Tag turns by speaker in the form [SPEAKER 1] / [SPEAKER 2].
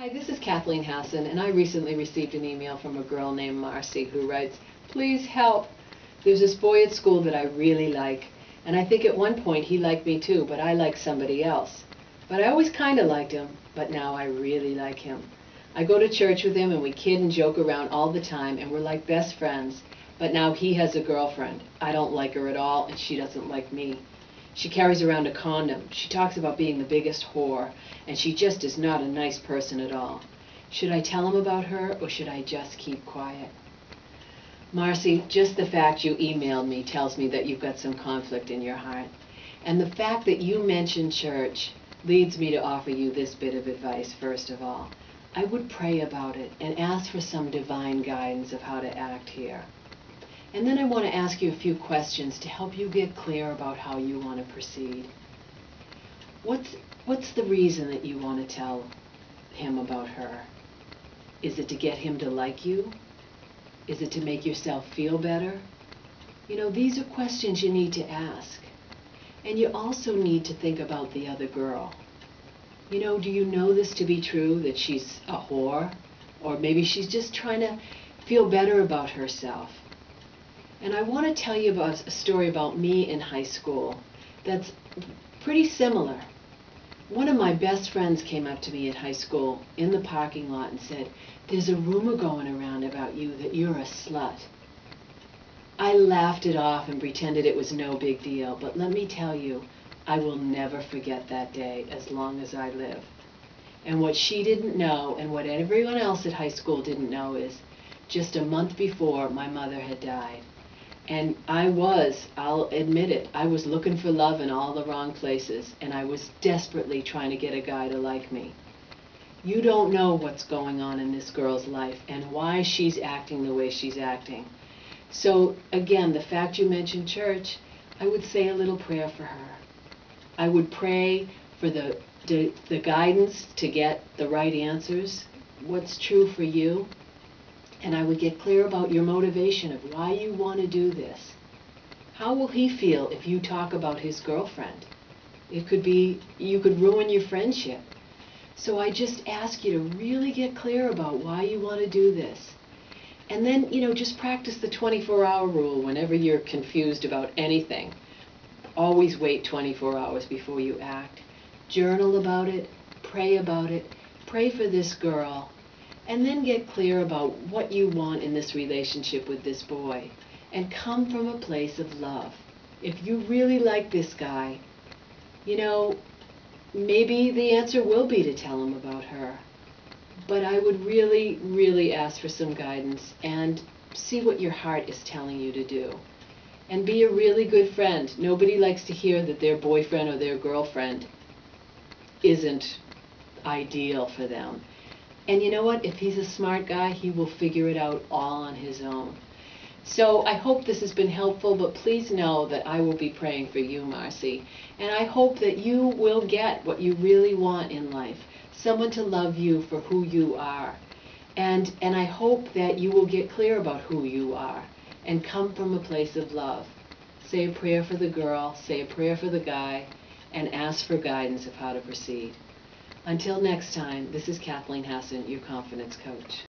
[SPEAKER 1] Hi, this is Kathleen Hassan, and I recently received an email from a girl named Marcy who writes, "Please help. There's this boy at school that I really like, and I think at one point he liked me too, but I like somebody else. But I always kind of liked him, but now I really like him. I go to church with him and we kid and joke around all the time and we're like best friends, but now he has a girlfriend. I don't like her at all and she doesn't like me. She carries around a condom. She talks about being the biggest whore, and she just is not a nice person at all. Should I tell him about her, or should I just keep quiet?" Marcy, just the fact you emailed me tells me that you've got some conflict in your heart. And the fact that you mentioned church leads me to offer you this bit of advice, first of all. I would pray about it and ask for some divine guidance of how to act here. And then I want to ask you a few questions to help you get clear about how you want to proceed. What's the reason that you want to tell him about her? Is it to get him to like you? Is it to make yourself feel better? You know, these are questions you need to ask. And you also need to think about the other girl. You know, do you know this to be true, that she's a whore? Or maybe she's just trying to feel better about herself. And I want to tell you about a story about me in high school that's pretty similar. One of my best friends came up to me at high school in the parking lot and said, "There's a rumor going around about you that you're a slut." I laughed it off and pretended it was no big deal, but let me tell you, I will never forget that day as long as I live. And what she didn't know, and what everyone else at high school didn't know, is just a month before my mother had died. And I'll admit it, I was looking for love in all the wrong places, and I was desperately trying to get a guy to like me. You don't know what's going on in this girl's life and why she's acting the way she's acting. So again, the fact you mentioned church, I would say a little prayer for her. I would pray for the guidance to get the right answers, what's true for you. And I would get clear about your motivation of why you want to do this. How will he feel if you talk about his girlfriend? It could be, you could ruin your friendship. So I just ask you to really get clear about why you want to do this. And then, you know, just practice the 24-hour rule whenever you're confused about anything. Always wait 24 hours before you act. Journal about it, pray for this girl. And then get clear about what you want in this relationship with this boy. And come from a place of love. If you really like this guy, you know, maybe the answer will be to tell him about her. But I would really, really ask for some guidance and see what your heart is telling you to do. And be a really good friend. Nobody likes to hear that their boyfriend or their girlfriend isn't ideal for them. And you know what? If he's a smart guy, he will figure it out all on his own. So I hope this has been helpful, but please know that I will be praying for you, Marcy. And I hope that you will get what you really want in life, someone to love you for who you are. And I hope that you will get clear about who you are and come from a place of love. Say a prayer for the girl, say a prayer for the guy, and ask for guidance of how to proceed. Until next time, this is Kathleen Hassan, your confidence coach.